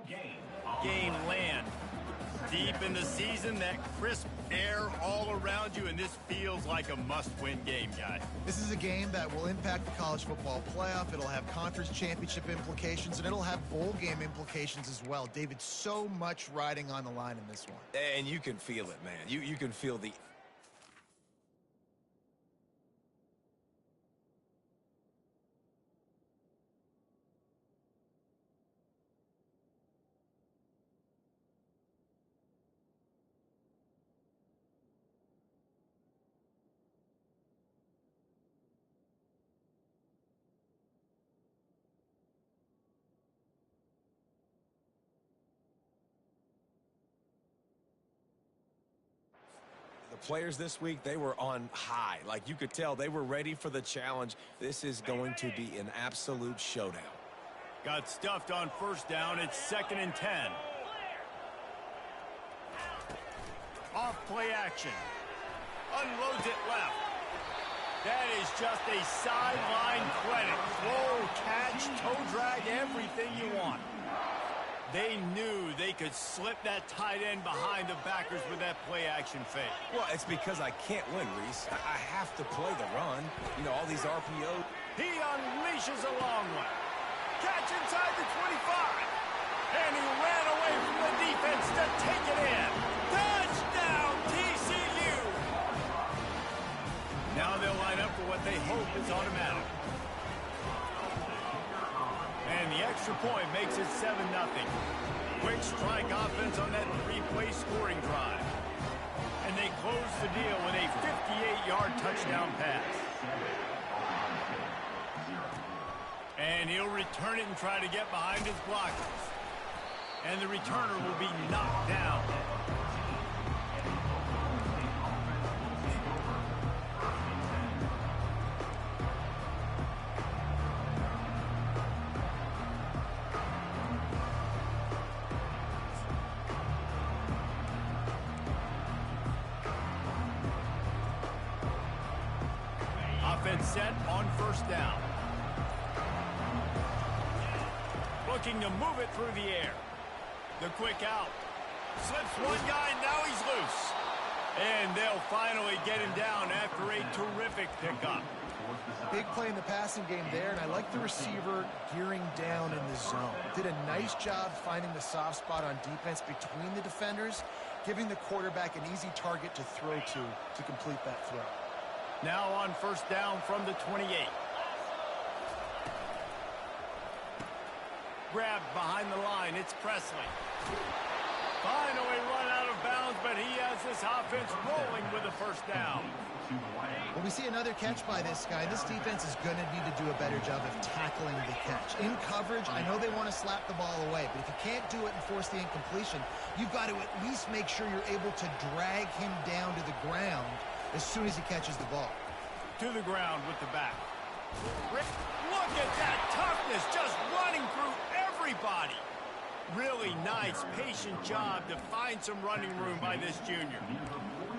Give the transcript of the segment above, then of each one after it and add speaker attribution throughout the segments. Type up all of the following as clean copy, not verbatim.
Speaker 1: Game land. Deep in the season, that crisp air all around you, and this feels like a must-win game, guys.
Speaker 2: This is a game that will impact the college football playoff. It'll have conference championship implications, and it'll have bowl game implications as well. David, so much riding on the line in this one.
Speaker 3: And you can feel it, man. You can feel the... The players this week, they were on high. Like, you could tell they were ready for the challenge. This is going to be an absolute showdown.
Speaker 1: Got stuffed on first down. It's 2nd and 10. Off play action. Unloads it left. That is just a sideline credit. Throw, catch, toe drag, everything you want. They knew they could slip that tight end behind the backers with that play-action fake.
Speaker 3: Well, it's because I can't win, Reese. I have to play the run. You know, all these RPOs.
Speaker 1: He unleashes a long one. Catch inside the 25. And he ran away from the defense to take it in. Touchdown, TCU! Now they'll line up for what they hope is automatic. And the extra point makes it 7-0. Quick strike offense on that 3-play scoring drive. And they close the deal with a 58-yard touchdown pass. And he'll return it and try to get behind his blockers. And the returner will be knocked down. Offense set on first down. Looking to move it through the air. The quick out. Slips one guy, now he's loose. And they'll finally get him down after a terrific pickup.
Speaker 2: Big play in the passing game there, and I like the receiver gearing down in the zone. Did a nice job finding the soft spot on defense between the defenders, giving the quarterback an easy target to throw to complete that throw.
Speaker 1: Now on first down from the 28. Grabbed behind the line, it's Presley. Finally run out of bounds, but he has this offense rolling with a first down.
Speaker 2: Well, we see another catch by this guy. This defense is going to need to do a better job of tackling the catch. In coverage, I know they want to slap the ball away, but if you can't do it and force the incompletion, you've got to at least make sure you're able to drag him down to the ground as soon as he catches the ball.
Speaker 1: To the ground with the back. Look at that toughness, just running through everybody. Really nice, patient job to find some running room by this junior.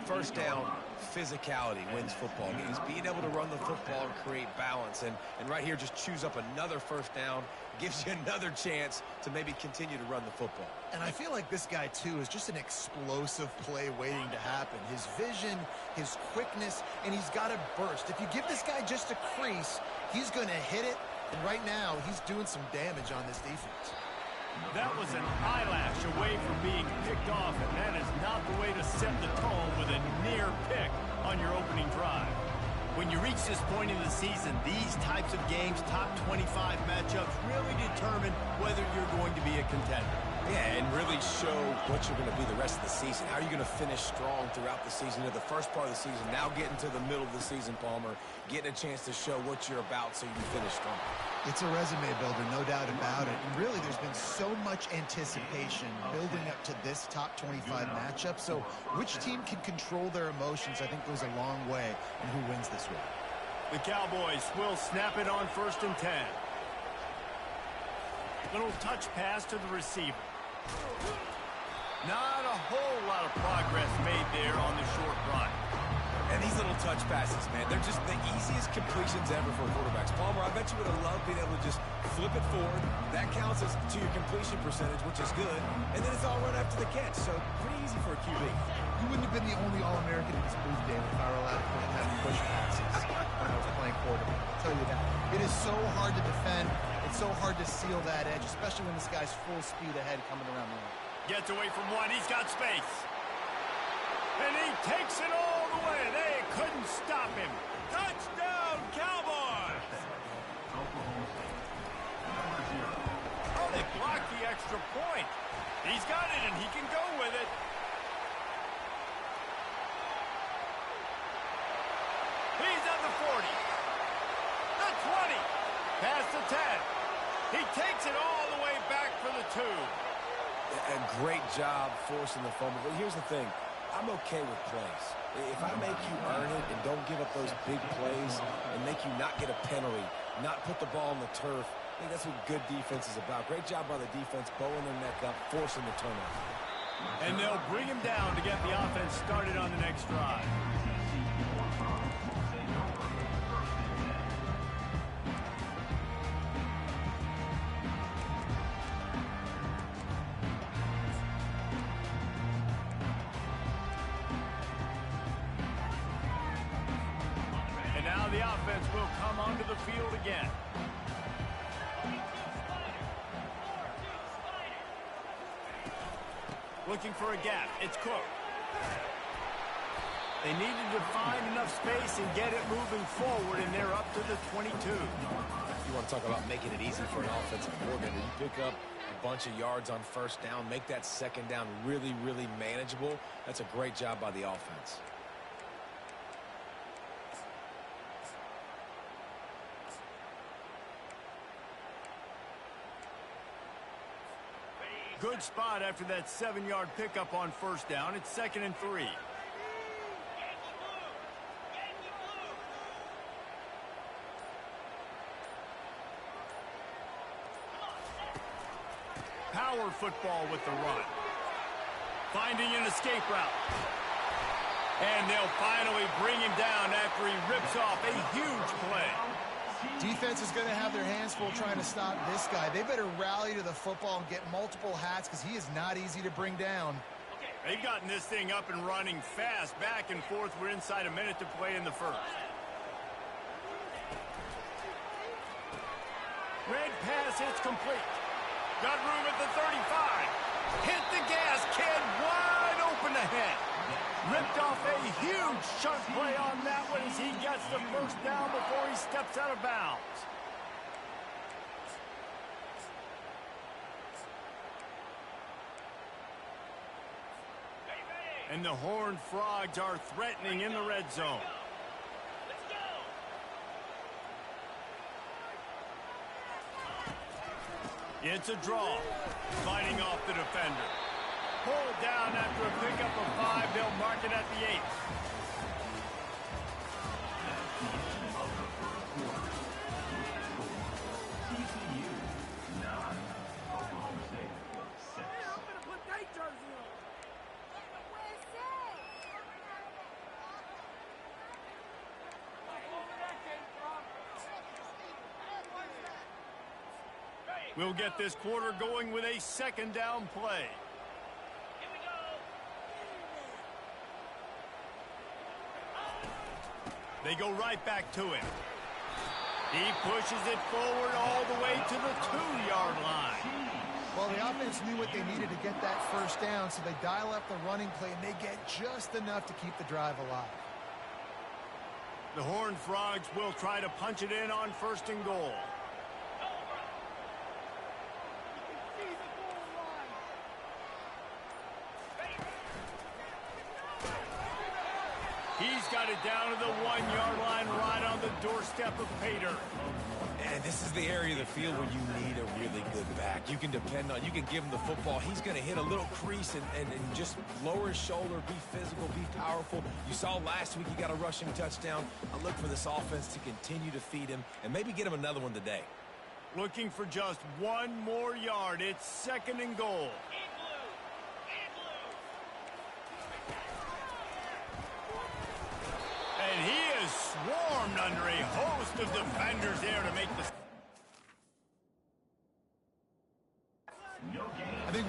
Speaker 3: First down, physicality wins football games. Being able to run the football and create balance. And right here, just choose up another first down, gives you another chance to maybe continue to run the football.
Speaker 2: And I feel like this guy, too, is just an explosive play waiting to happen. His vision, his quickness, and he's got a burst. If you give this guy just a crease, he's going to hit it. And right now, he's doing some damage on this defense.
Speaker 1: That was an eyelash away from being picked off, and that is not the way to set the tone with a near pick on your opening drive. When you reach this point in the season, these types of games, top 25 matchups, really determine whether you're going to be a contender.
Speaker 3: Yeah, and really show what you're going to be the rest of the season. How are you going to finish strong throughout the season? You know, the first part of the season, now getting to the middle of the season, Palmer, getting a chance to show what you're about so you can finish strong.
Speaker 2: It's a resume builder, no doubt about it. And really, there's been so much anticipation building up to this top 25 matchup. So which team can control their emotions, I think, goes a long way in who wins this week.
Speaker 1: The Cowboys will snap it on 1st and 10. Little touch pass to the receiver. Not a whole lot of progress made there on the short run.
Speaker 3: And these little touch passes, man, they're just the easiest completions ever for quarterbacks. Palmer, I bet Don't you would have loved being able to just flip it forward? That counts as to your completion percentage, which is good. And then it's all run after the catch, so pretty easy for a QB.
Speaker 2: You wouldn't have been the only All-American in this booth, David, if I were allowed to put 10 push passes when I was playing quarterback. I'll tell you that. It is so hard to defend. It's so hard to seal that edge, especially when this guy's full speed ahead coming around the line.
Speaker 1: Gets away from one. He's got space. And he takes it all the way. They couldn't stop him. Touchdown, Cowboys! Oh, they blocked the extra point. He's got it, and he can go with it. He's at the 40. The 20. Past the 10. He takes it all the way back for the 2.
Speaker 3: A great job forcing the fumble. But here's the thing. I'm okay with plays. If I make you earn it and don't give up those big plays and make you not get a penalty, not put the ball on the turf, I think that's what good defense is about. Great job by the defense, bowing their neck up, forcing the turnover.
Speaker 1: And they'll bring him down to get the offense started on the next drive. The offense will come onto the field again. Looking for a gap. It's Cook. They needed to find enough space and get it moving forward, and they're up to the 22.
Speaker 3: You want to talk about making it easy for an offensive coordinator. You pick up a bunch of yards on first down, make that second down really, really manageable. That's a great job by the offense.
Speaker 1: Good spot after that 7-yard pickup on first down. It's 2nd and 3. Power football with the run. Finding an escape route. And they'll finally bring him down after he rips off a huge play.
Speaker 2: Defense is going to have their hands full trying to stop this guy. They better rally to the football and get multiple hats because he is not easy to bring down.
Speaker 1: They've gotten this thing up and running fast, back and forth. We're inside a minute to play in the first. Red pass hits complete. Got room at the 35. Hit the gas, kid. Wide open ahead. Ripped off a huge chunk play on that one as he gets the first down before he steps out of bounds. And the Horned Frogs are threatening in the red zone. It's a draw. Fighting off the defender. Pulled down after a pickup of 5. They'll mark it at the 8.
Speaker 4: TCU 9, Oklahoma State 6.
Speaker 5: I'm gonna put that jersey on.
Speaker 1: We'll get this quarter going with a 2nd down play. They go right back to him. He pushes it forward all the way to the 2-yard line.
Speaker 2: Well, the offense knew what they needed to get that first down, so they dial up the running play, and they get just enough to keep the drive alive.
Speaker 1: The Horned Frogs will try to punch it in on 1st and goal. He's got it down to the 1-yard line right on the doorstep of Pater.
Speaker 3: And this is the area of the field where you need a really good back. You can depend on, you can give him the football. He's going to hit a little crease and just lower his shoulder, be physical, be powerful. You saw last week he got a rushing touchdown. I look for this offense to continue to feed him and maybe get him another one today.
Speaker 1: Looking for just 1 more yard. It's 2nd and goal. And he is swarmed under a host of defenders there to make the...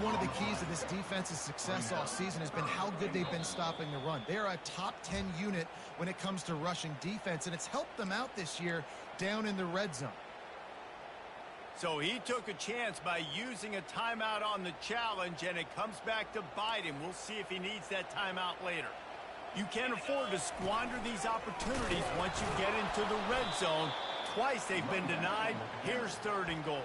Speaker 2: one of the keys to this defense's success all season has been how good they've been stopping the run. They're a top 10 unit when it comes to rushing defense, and it's helped them out this year down in the red zone.
Speaker 1: So he took a chance by using a timeout on the challenge, and it comes back to bite him. We'll see if he needs that timeout later. You can't afford to squander these opportunities once you get into the red zone. Twice they've been denied. Here's 3rd and goal.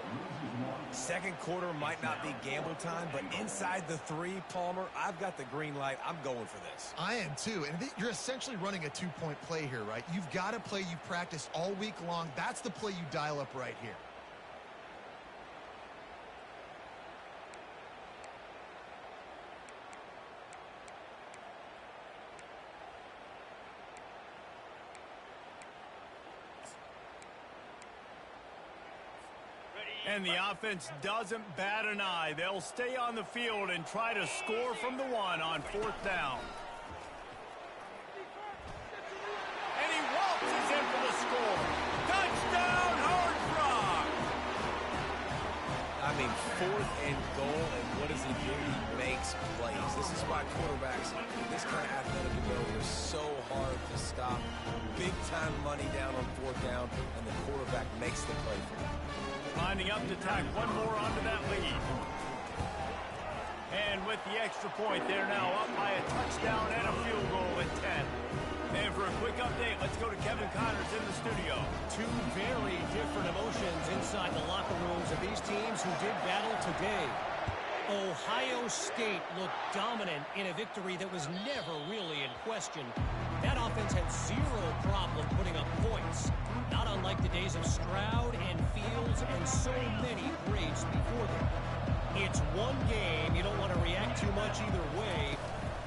Speaker 3: Second quarter might not be gamble time, but inside the 3, Palmer, I've got the green light. I'm going for this.
Speaker 2: I am too, and you're essentially running a 2-point play here, right? You've got to play you've practiced all week long. That's the play you dial up right here.
Speaker 1: And the offense doesn't bat an eye. They'll stay on the field and try to score from the 1 on 4th down. And he waltzes in for the score. Touchdown, Hard Rock!
Speaker 3: I mean, 4th and goal, and what does he do? He makes plays. This is why quarterbacks, this kind of athletic ability is so hard to stop. Big-time money down on 4th down, and the quarterback makes the play for him.
Speaker 1: Lining up to tack one more onto that lead. And with the extra point, they're now up by a touchdown and a field goal at 10. And for a quick update, let's go to Kevin Connors in the studio.
Speaker 6: Two very different emotions inside the locker rooms of these teams who did battle today. Ohio State looked dominant in a victory that was never really in question. That offense had zero problem putting up points, not unlike the days of Stroud and Fields and so many greats before them. It's one game. You don't want to react too much either way,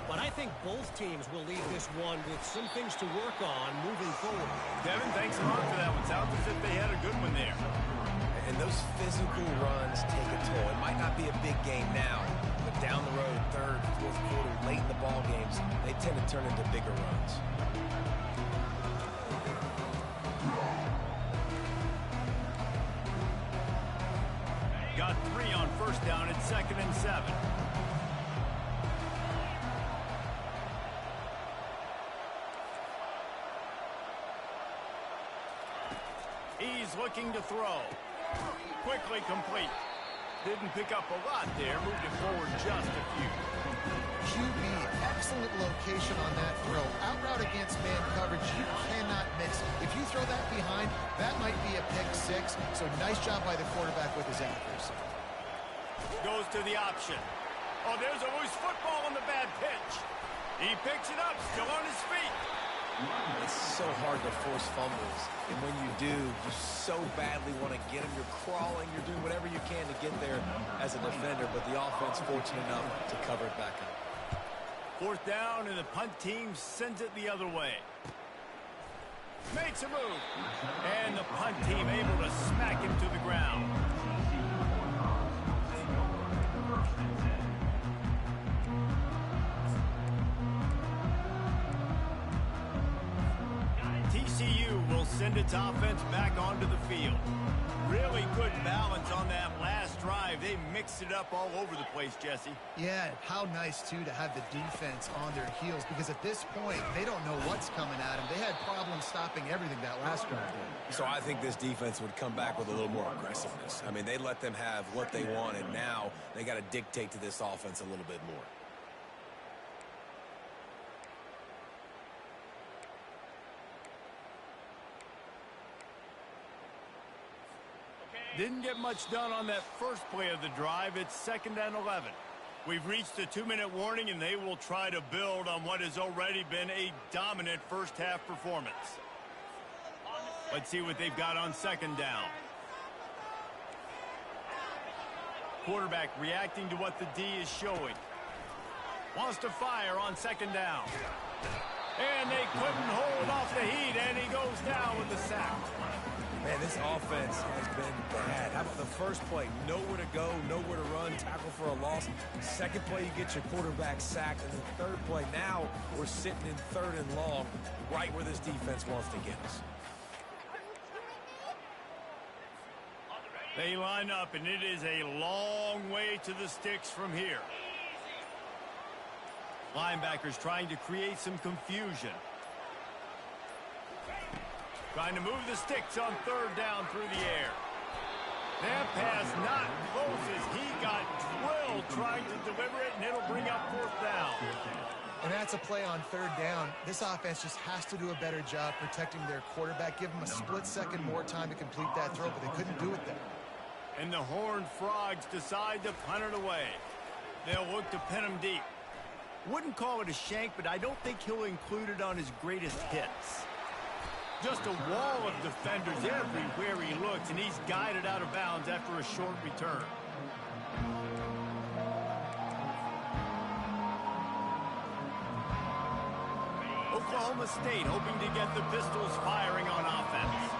Speaker 6: but I think both teams will leave this one with some things to work on moving forward.
Speaker 1: Devin, thanks a lot for that one. Sounds as if they had a good one there.
Speaker 3: And those physical runs take a toll. It might not be a big game now, but down the road, 3rd, 4th quarter, late in the ball games, they tend to turn into bigger runs.
Speaker 1: Got 3 on 1st down at 2nd and 7. He's looking to throw. Quickly complete. Didn't pick up a lot there. Moved it forward just a few.
Speaker 2: QB, excellent location on that throw. Out route against man coverage, you cannot mix. If you throw that behind, that might be a pick 6. So nice job by the quarterback with his accuracy.
Speaker 1: Goes to the option. Oh, there's a loose football on the bad pitch. He picks it up, still on his feet.
Speaker 3: It's so hard to force fumbles, and when you do, you so badly want to get them. You're crawling, you're doing whatever you can to get there as a defender, but the offense fortunate enough to cover it back up.
Speaker 1: 4th down, and the punt team sends it the other way. Makes a move, and the punt team able to smack him to the ground. TCU will send its offense back onto the field. Really good balance on that last drive. They mixed it up all over the place, Jesse.
Speaker 2: Yeah, how nice, too, to have the defense on their heels, because at this point, they don't know what's coming at them. They had problems stopping everything that last drive did.
Speaker 3: So I think this defense would come back with a little more aggressiveness. I mean, they let them have what they want, and now they got to dictate to this offense a little bit more.
Speaker 1: Didn't get much done on that first play of the drive. It's 2nd and 11. We've reached the 2-minute warning, and they will try to build on what has already been a dominant first-half performance. Let's see what they've got on 2nd down. Quarterback reacting to what the D is showing. Wants to fire on 2nd down. And they couldn't hold off the heat, and he goes down with the sack.
Speaker 3: Man, this offense has been bad. How about the first play? Nowhere to go, nowhere to run, tackle for a loss. Second play, you get your quarterback sacked. And the third play, now we're sitting in 3rd and long, right where this defense wants to get us.
Speaker 1: They line up, and it is a long way to the sticks from here. Linebackers trying to create some confusion. Trying to move the sticks on third down through the air. That pass not close as he got drilled trying to deliver it, and it'll bring up fourth down.
Speaker 2: And that's a play on third down. This offense just has to do a better job protecting their quarterback. Give them a split second more time to complete that throw, but they couldn't do it there.
Speaker 1: And the Horned Frogs decide to punt it away. They'll look to pin him deep. Wouldn't call it a shank, but I don't think he'll include it on his greatest hits. Just a wall of defenders everywhere he looks, and he's guided out of bounds after a short return. Oklahoma State hoping to get the Pistols firing on offense.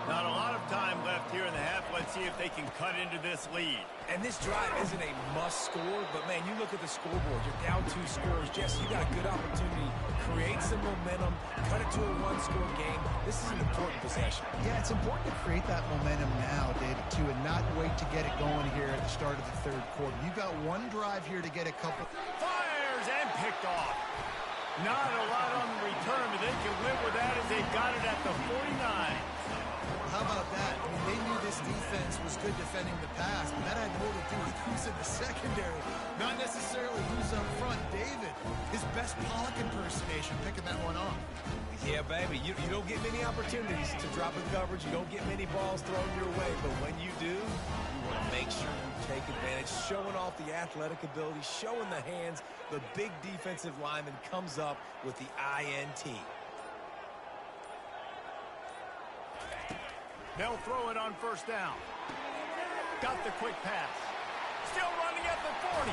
Speaker 1: Not a lot of time left here in the half. Let's see if they can cut into this lead.
Speaker 3: And this drive isn't a must score, but man, you look at the scoreboard. You're down 2 scores. Jesse, you got a good opportunity. Create some momentum. Cut it to a 1-score game. This is an important possession.
Speaker 2: Yeah, it's important to create that momentum now, David, too, and not wait to get it going here at the start of the third quarter. You've got one drive here to get a couple.
Speaker 1: Fires and picked off. Not a lot on the return, but they can live with that as they got it at the 49.
Speaker 2: How about that? I mean, they knew this defense was good defending the pass, but that had more to do with who's in the secondary, not necessarily who's up front. David, his best Pollock impersonation, picking that one off.
Speaker 3: Yeah, baby, you don't get many opportunities to drop in coverage. You don't get many balls thrown your way, but when you do, you want to make sure you take advantage, showing off the athletic ability, showing the hands. The big defensive lineman comes up with the INT.
Speaker 1: They'll throw it on first down. Got the quick pass. Still running at the 40.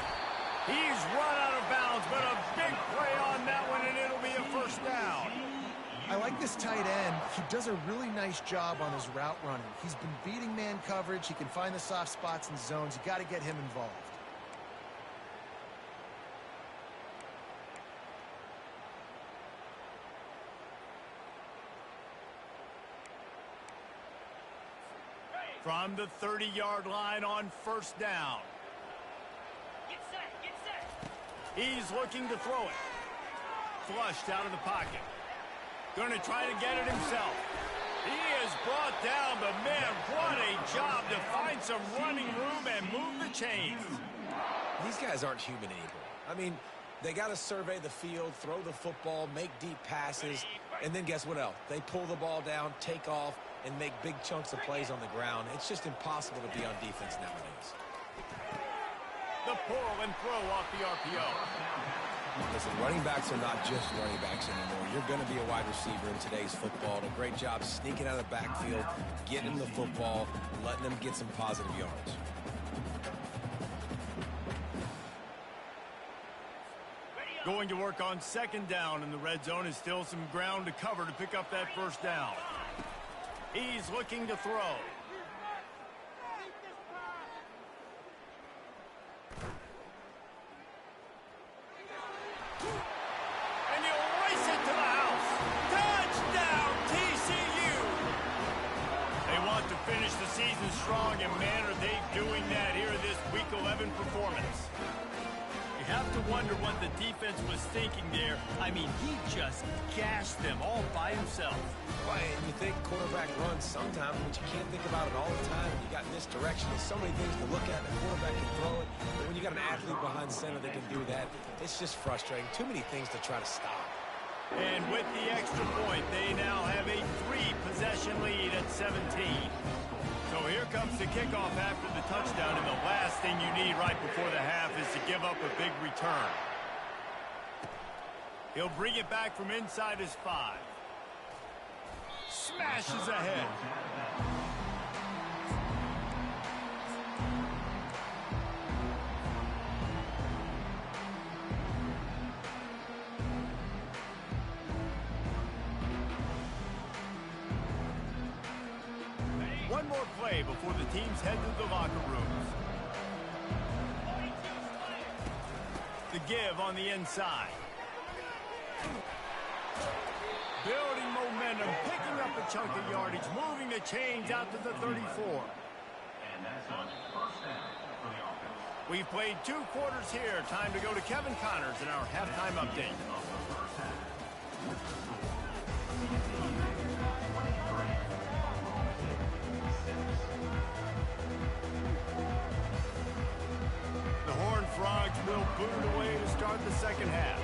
Speaker 1: He's run out of bounds, but a big play on that one, and it'll be a first down.
Speaker 2: I like this tight end. He does a really nice job on his route running. He's been beating man coverage. He can find the soft spots and zones. You got to get him involved.
Speaker 1: From the 30-yard line on first down.
Speaker 5: Get set, get set.
Speaker 1: He's looking to throw it. Flushed out of the pocket. Going to try to get it himself. He is brought down, but man, what a job to find some running room and move the chains.
Speaker 3: These guys aren't human anymore. I mean, they got to survey the field, throw the football, make deep passes, and then guess what else? They pull the ball down, take off, and make big chunks of plays on the ground. It's just impossible to be on defense nowadays.
Speaker 1: The pull and throw off the RPO.
Speaker 3: Listen, running backs are not just running backs anymore. You're going to be a wide receiver in today's football. A great job sneaking out of the backfield, getting them the football, letting them get some positive yards.
Speaker 1: Going to work on second down in the red zone. Is still some ground to cover to pick up that first down. He's looking to throw. And he'll race it to the house. Touchdown, TCU! They want to finish the season strong, and man, are they doing that here in this Week 11 performance. You have to wonder what the defense was thinking there. I mean, he just gashed them all by himself.
Speaker 3: Right, and you think quarterback runs sometimes, but you can't think about it all the time. You got misdirection. There's so many things to look at. The quarterback can throw it, but when you got an athlete behind center that can do that, it's just frustrating. Too many things to try to stop.
Speaker 1: And with the extra point, they now have a 3-possession lead at 17. So here comes the kickoff after the touchdown, and the last thing you need right before the half is to give up a big return. He'll bring it back from inside his 5. Smashes ahead. One more play before the teams head to the locker rooms. The give on the inside. Building momentum, picking up a chunk of yardage, moving the chains out to the 34. We've played 2 quarters here. Time to go to Kevin Connors in our halftime update. The Horned Frogs will boot it away to start the second half.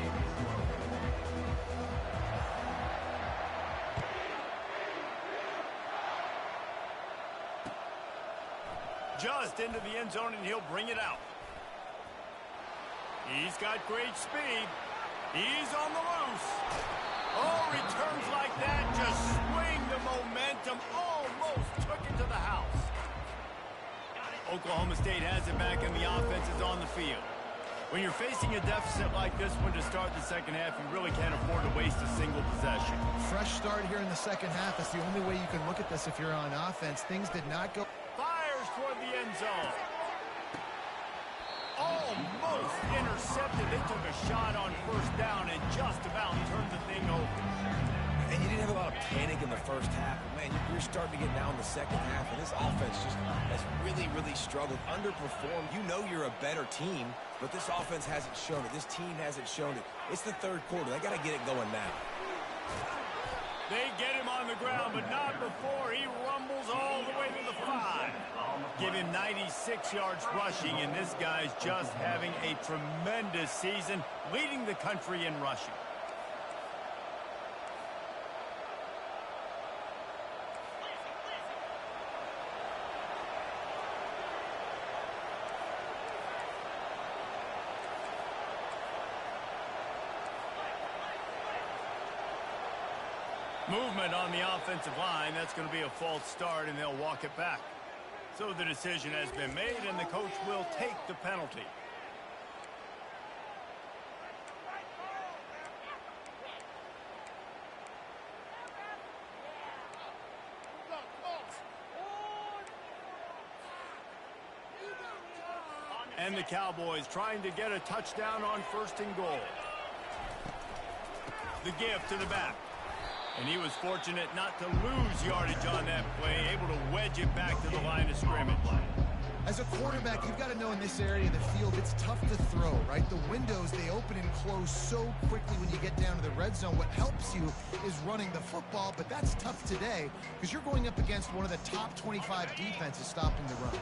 Speaker 1: Just into the end zone, and he'll bring it out. He's got great speed. He's on the loose. Oh, returns like that just swing the momentum. Almost took it to the house. Oklahoma State has it back, and the offense is on the field. When you're facing a deficit like this one to start the second half, you really can't afford to waste a single possession.
Speaker 2: Fresh start here in the second half. That's the only way you can look at this if you're on offense. Things did not go.
Speaker 1: Fires toward the end zone. Almost intercepted. They took a shot on first down and just about turned the thing over.
Speaker 3: And you didn't have a lot of panic in the first half. Man, you're starting to get now in the second half, and this offense just has really, really struggled, underperformed. You know you're a better team, but this offense hasn't shown it. This team hasn't shown it. It's the third quarter. They got to get it going now.
Speaker 1: They get him on the ground, but not before he rumbles all the way to the 5. Give him 96 yards rushing, and this guy's just having a tremendous season, leading the country in rushing. Movement on the offensive line. That's going to be a false start, and they'll walk it back. So the decision has been made, and the coach will take the penalty. And the Cowboys trying to get a touchdown on 1st and goal. The give to the back. And he was fortunate not to lose yardage on that play, able to wedge it back to the line of scrimmage.
Speaker 2: As a quarterback, you've got to know in this area of the field, it's tough to throw, right? The windows, they open and close so quickly when you get down to the red zone. What helps you is running the football, but that's tough today because you're going up against one of the top 25 defenses stopping the run.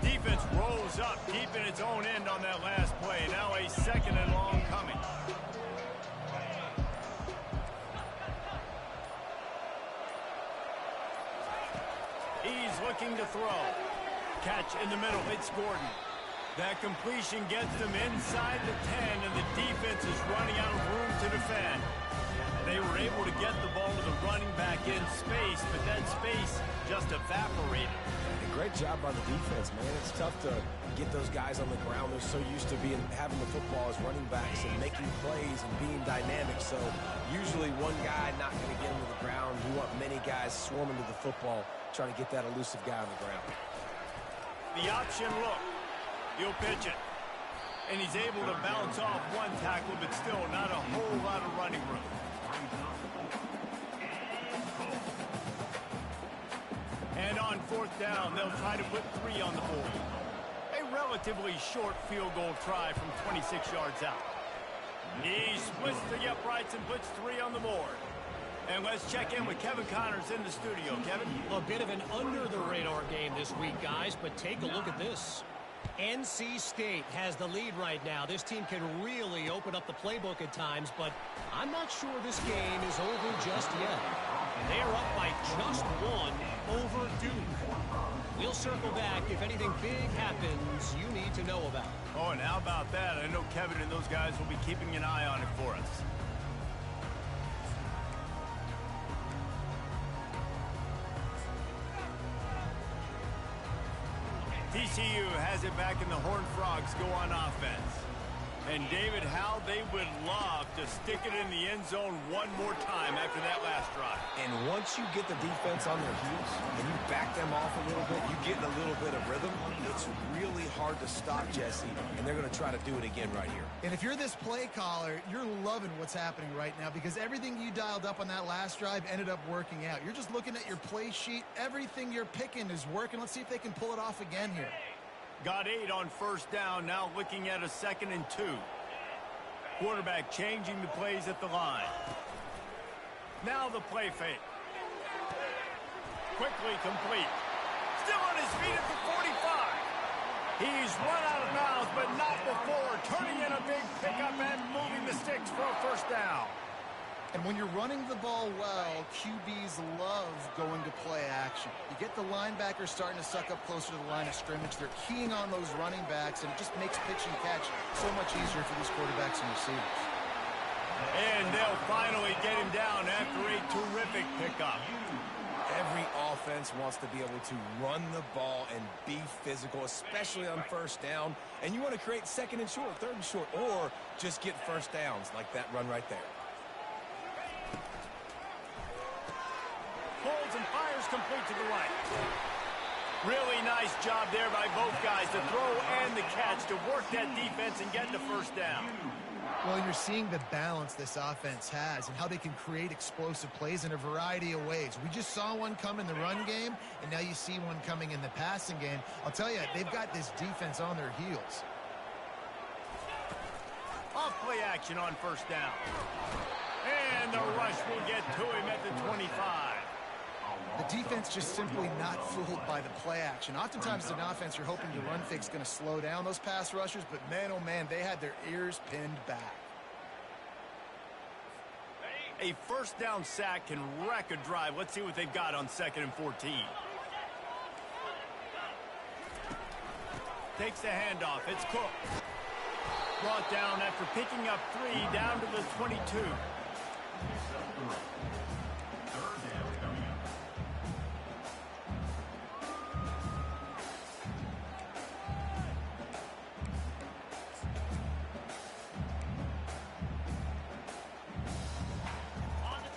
Speaker 1: Defense rolls up deep in its own end on that last play. Now a 2nd and long coming. He's looking to throw. Catch in the middle. It's Gordon. That completion gets them inside the 10, and the defense is running out of room to defend. They were able to get the ball to the running back in space, but that space just evaporated.
Speaker 3: Great job by the defense, man. It's tough to get those guys on the ground. They're so used to having the football as running backs and making plays and being dynamic. So usually one guy not going to get him to the ground. You want many guys swarming to the football, trying to get that elusive guy on the ground.
Speaker 1: The option look. He'll pitch it. And he's able to bounce off one tackle, but still not a whole lot of running room. And on 4th down, they'll try to put 3 on the board. A relatively short field goal try from 26 yards out. He splits the uprights and puts 3 on the board. And let's check in with Kevin Connors in the studio. Kevin?
Speaker 6: A bit of an under-the-radar game this week, guys, but take a look at this. NC State has the lead right now. This team can really open up the playbook at times, but I'm not sure this game is over just yet. They are up by just 1 over Duke. We'll circle back if anything big happens you need to know about.
Speaker 1: Oh, and how about that? I know Kevin and those guys will be keeping an eye on it for us. TCU has it back, and the Horned Frogs go on offense. And David, how they would love to stick it in the end zone one more time after that last drive.
Speaker 3: And once you get the defense on their heels and you back them off a little bit, you get in a little bit of rhythm, it's really hard to stop, Jesse, and they're going to try to do it again right here.
Speaker 2: And if you're this play caller, you're loving what's happening right now because everything you dialed up on that last drive ended up working out. You're just looking at your play sheet. Everything you're picking is working. Let's see if they can pull it off again here.
Speaker 1: Got 8 on first down, now looking at a 2nd and 2. Quarterback changing the plays at the line. Now the play fake. Quickly complete. Still on his feet at the 45. He's run out of bounds, but not before turning in a big pickup and moving the sticks for a first down.
Speaker 2: And when you're running the ball well, QBs love going to play action. You get the linebackers starting to suck up closer to the line of scrimmage. They're keying on those running backs, and it just makes pitch and catch so much easier for these quarterbacks and receivers.
Speaker 1: And they'll finally get him down after a terrific pickup.
Speaker 3: Every offense wants to be able to run the ball and be physical, especially on first down. And you want to create 2nd and short, 3rd and short, or just get first downs like that run right there.
Speaker 1: Holds and fires complete to the right. Really nice job there by both guys, the throw and the catch, to work that defense and get the first down.
Speaker 2: Well, you're seeing the balance this offense has and how they can create explosive plays in a variety of ways. We just saw one come in the run game, and now you see one coming in the passing game. I'll tell you, they've got this defense on their heels.
Speaker 1: Off play action on first down. And the rush will get to him at the 25.
Speaker 2: The defense just simply not fooled by the play action. Oftentimes as an offense, you're hoping your run fake's going to slow down those pass rushers, but man, oh man, they had their ears pinned back.
Speaker 1: A first down sack can wreck a drive. Let's see what they've got on 2nd and 14. Takes the handoff. It's Cook. Brought down after picking up 3 down to the 22.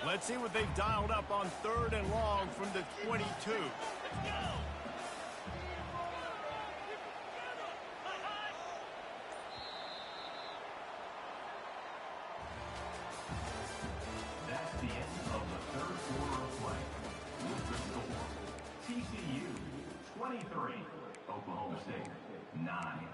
Speaker 1: Let's see what they've dialed up on 3rd and long from the 22.
Speaker 4: That's the end of the 3rd quarter of play. With the score, TCU 23, Oklahoma State 9.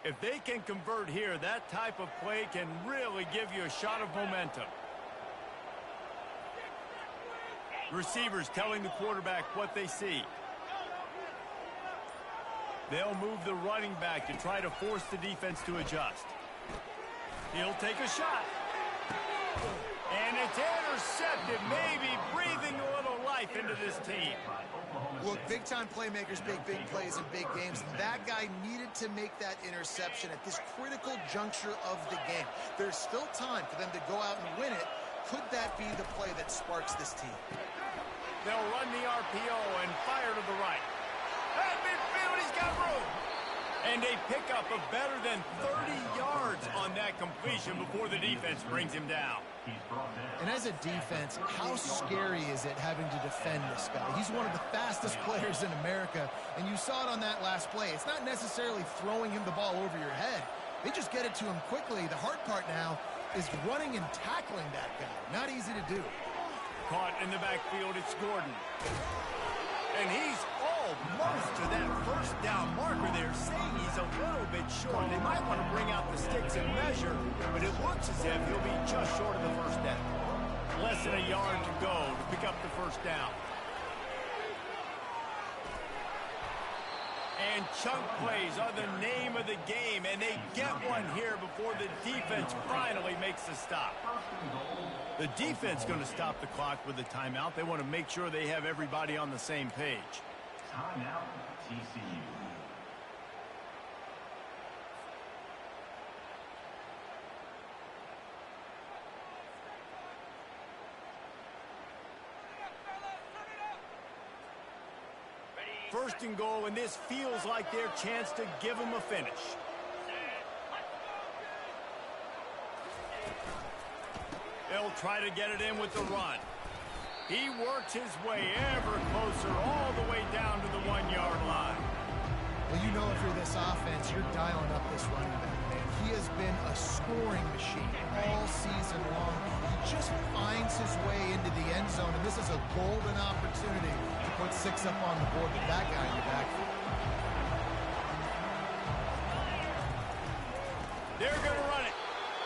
Speaker 1: If they can convert here, that type of play can really give you a shot of momentum. Receivers telling the quarterback what they see. They'll move the running back to try to force the defense to adjust. He'll take a shot. And it's intercepted, maybe breathing a little life into this team.
Speaker 2: Look, big-time playmakers make big plays in big games, and that guy needed to make that interception at this critical juncture of the game. There's still time for them to go out and win it. Could that be the play that sparks this team?
Speaker 1: They'll run the RPO and fire to the right. At midfield, he's got room. And a pickup of better than 30 yards on that completion before the defense brings him down.
Speaker 2: And as a defense, how scary is it having to defend this guy? He's one of the fastest players in America, and you saw it on that last play. It's not necessarily throwing him the ball over your head. They just get it to him quickly. The hard part now is running and tackling that guy. Not easy to do.
Speaker 1: Caught in the backfield, it's Gordon. And he's almost to that first down marker there, saying he's a little bit short. They might want to bring out the sticks and measure, but it looks as if he'll be just short of the first down. Less than a yard to go to pick up the first down. And chunk plays are the name of the game, and they get one here before the defense finally makes the stop. The defense going to stop the clock with a timeout. They want to make sure they have everybody on the same page.
Speaker 4: Timeout, TCU.
Speaker 1: First and goal, and this feels like their chance to give them a finish. They'll try to get it in with the run. He works his way ever closer all the way down to the 1-yard line.
Speaker 2: Well, you know if you're this offense, you're dialing up this running back, man. He has been a scoring machine all season long. He just finds his way into the end zone, and this is a golden opportunity to put 6 up on the board with that guy in the backfield.
Speaker 1: They're going to run it.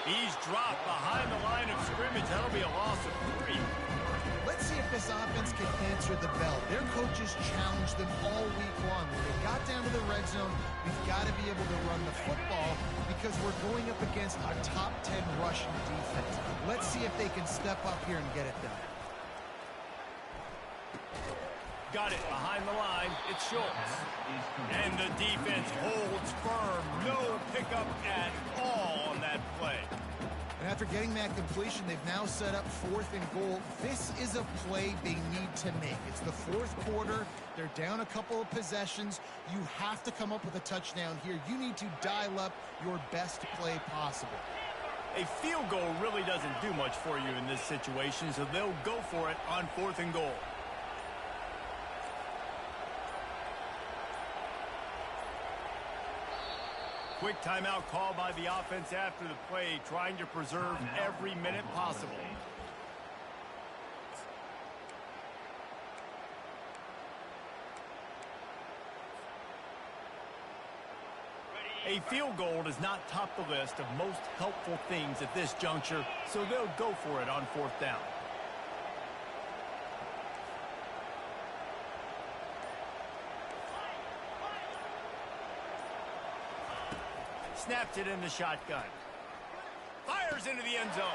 Speaker 1: He's dropped behind the line of scrimmage. That'll be a loss of 3.
Speaker 2: Let's see if this offense can answer the bell. Their coaches challenged them all week long. When they got down to the red zone, we've got to be able to run the football because we're going up against a top 10 rushing defense. Let's see if they can step up here and get it done.
Speaker 1: Got it behind the line. It's Schultz. And the defense holds firm. No pickup at all on that play.
Speaker 2: And after getting that completion, they've now set up 4th and goal. This is a play they need to make. It's the 4th quarter. They're down a couple of possessions. You have to come up with a touchdown here. You need to dial up your best play possible.
Speaker 1: A field goal really doesn't do much for you in this situation, so they'll go for it on 4th and goal. Quick timeout call by the offense after the play, trying to preserve every minute possible. A field goal does not top the list of most helpful things at this juncture, so they'll go for it on 4th down. Snaps it in the shotgun. Fires into the end zone.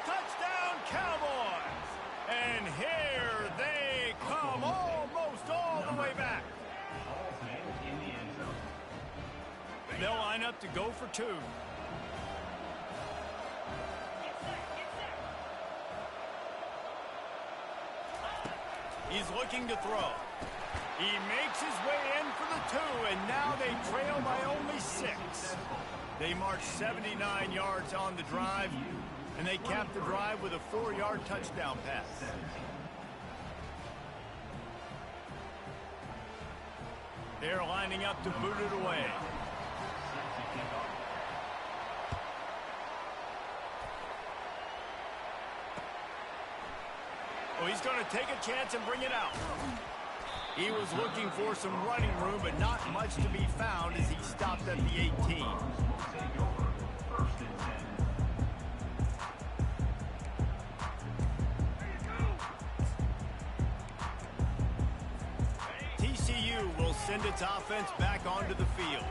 Speaker 1: Touchdown, Cowboys! And here they come, almost all the way back. They'll line up to go for 2. He's looking to throw. He makes his way in for the 2, and now they trail by only 6. They march 79 yards on the drive, and they cap the drive with a 4-yard touchdown pass. They're lining up to boot it away. Oh, he's going to take a chance and bring it out. He was looking for some running room, but not much to be found as he stopped at the 18. TCU will send its offense back onto the field.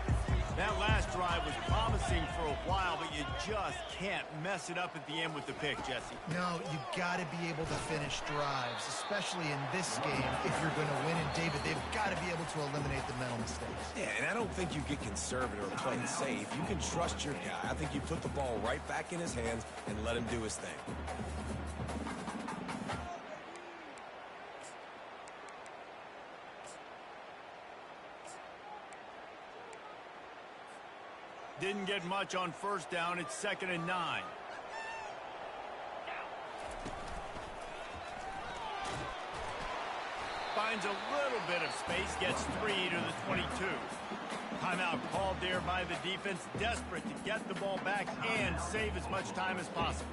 Speaker 1: That last drive was promising for a while, but you just can't mess it up at the end with the pick, Jesse.
Speaker 2: No, you got to be able to finish drives, especially in this game if you're going to win. And, David, they've got to be able to eliminate the mental mistakes.
Speaker 3: Yeah, and I don't think you get conservative or play it safe. You can trust your guy. I think you put the ball right back in his hands and let him do his thing.
Speaker 1: Didn't get much on 1st down. It's 2nd and 9. Finds a little bit of space, gets 3 to the 22. Timeout called there by the defense, desperate to get the ball back and save as much time as possible.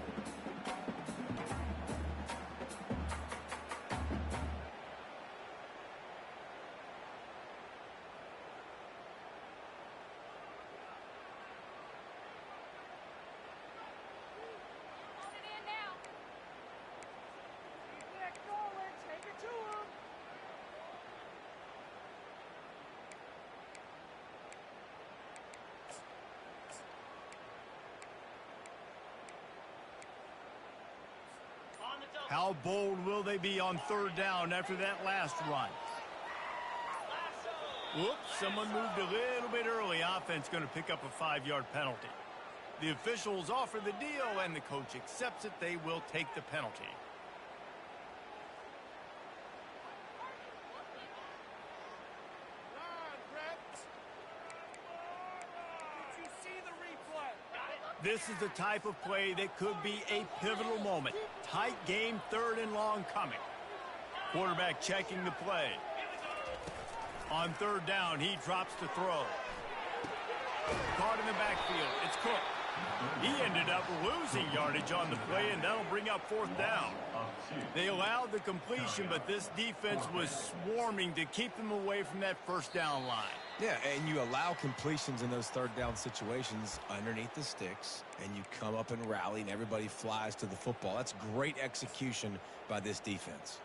Speaker 1: How bold will they be on 3rd down after that last run? Whoops, someone moved a little bit early. Offense going to pick up a 5-yard penalty. The officials offer the deal, and the coach accepts it. They will take the penalty. This is the type of play that could be a pivotal moment. Tight game, 3rd and long coming. Quarterback checking the play. On 3rd down, he drops to throw. Caught in the backfield. It's Cook. He ended up losing yardage on the play, and that'll bring up fourth down. They allowed the completion, but this defense was swarming to keep them away from that first down line.
Speaker 3: Yeah, and you allow completions in those third down situations underneath the sticks, and you come up and rally, and everybody flies to the football. That's great execution by this defense.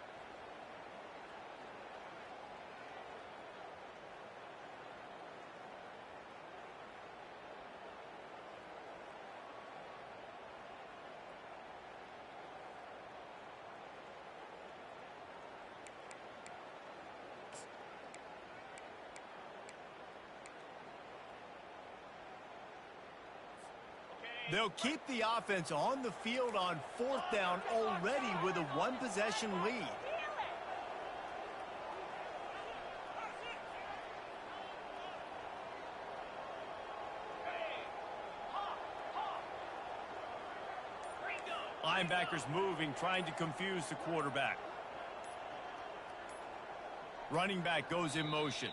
Speaker 1: They'll keep the offense on the field on fourth down already with a one-possession lead. Linebackers moving, trying to confuse the quarterback. Running back goes in motion.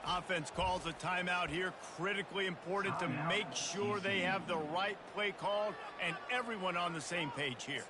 Speaker 1: Offense calls a timeout here. Critically important to make sure they have the right play called and everyone on the same page here.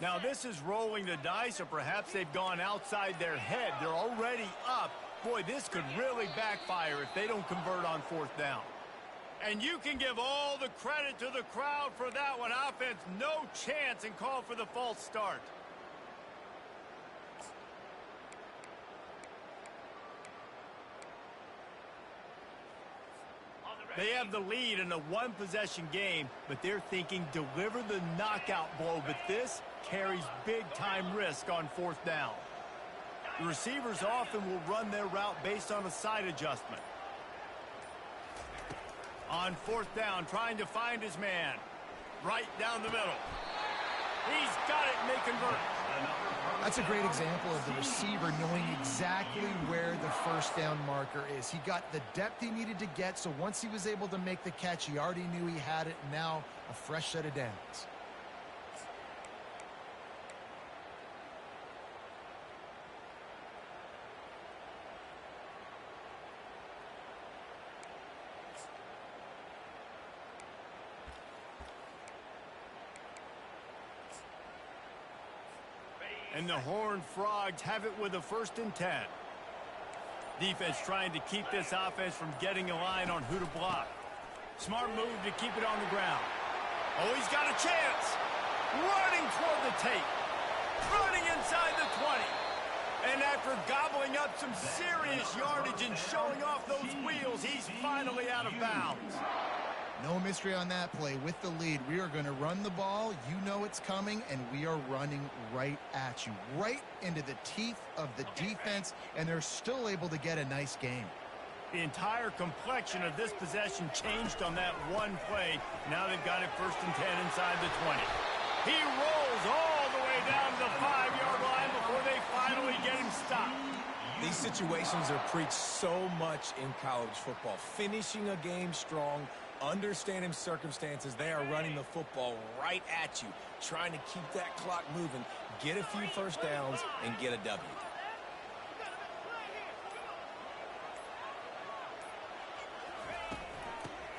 Speaker 1: Now this is rolling the dice, or perhaps they've gone outside their head. They're already up. Boy, this could really backfire if they don't convert on fourth down. And you can give all the credit to the crowd for that one. Offense, no chance, and call for the false start. They have the lead in a one-possession game, but they're thinking deliver the knockout blow. But this carries big-time risk on fourth down. The receivers often will run their route based on a side adjustment. On fourth down, trying to find his man. Right down the middle. He's got it, and they convert.
Speaker 2: That's a great example of the receiver knowing exactly where the first down marker is. He got the depth he needed to get, so once he was able to make the catch, he already knew he had it. Now a fresh set of downs.
Speaker 1: And the Horned Frogs have it with a 1st and 10. Defense trying to keep this offense from getting a line on who to block. Smart move to keep it on the ground. Oh, he's got a chance. Running toward the tape. Running inside the 20. And after gobbling up some serious yardage and showing off those wheels, he's finally out of bounds.
Speaker 2: No mystery on that play. With the lead, we are going to run the ball. You know it's coming, and we are running right at you, right into the teeth of the defense, and they're still able to get a nice game.
Speaker 1: The entire complexion of this possession changed on that one play. Now they've got it 1st and 10 inside the 20. He rolls all the way down to the 5-yard line before they finally get him stopped.
Speaker 3: These situations are preached so much in college football. Finishing a game strong, understanding circumstances. They are running the football right at you, trying to keep that clock moving, get a few first downs, and get a W.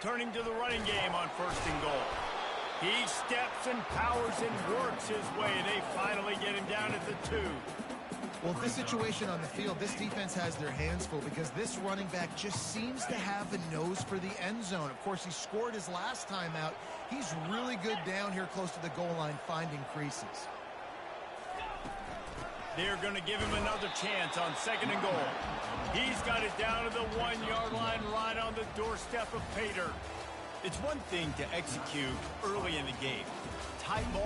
Speaker 1: Turning to the running game on 1st and goal. He steps and powers and works his way. They finally get him down at the 2.
Speaker 2: Well, this situation on the field, this defense has their hands full because this running back just seems to have a nose for the end zone. Of course, he scored his last time out. He's really good down here close to the goal line, finding creases.
Speaker 1: They're going to give him another chance on 2nd and goal. He's got it down to the 1-yard line, right on the doorstep of Pater. It's one thing to execute early in the game. Tight ball.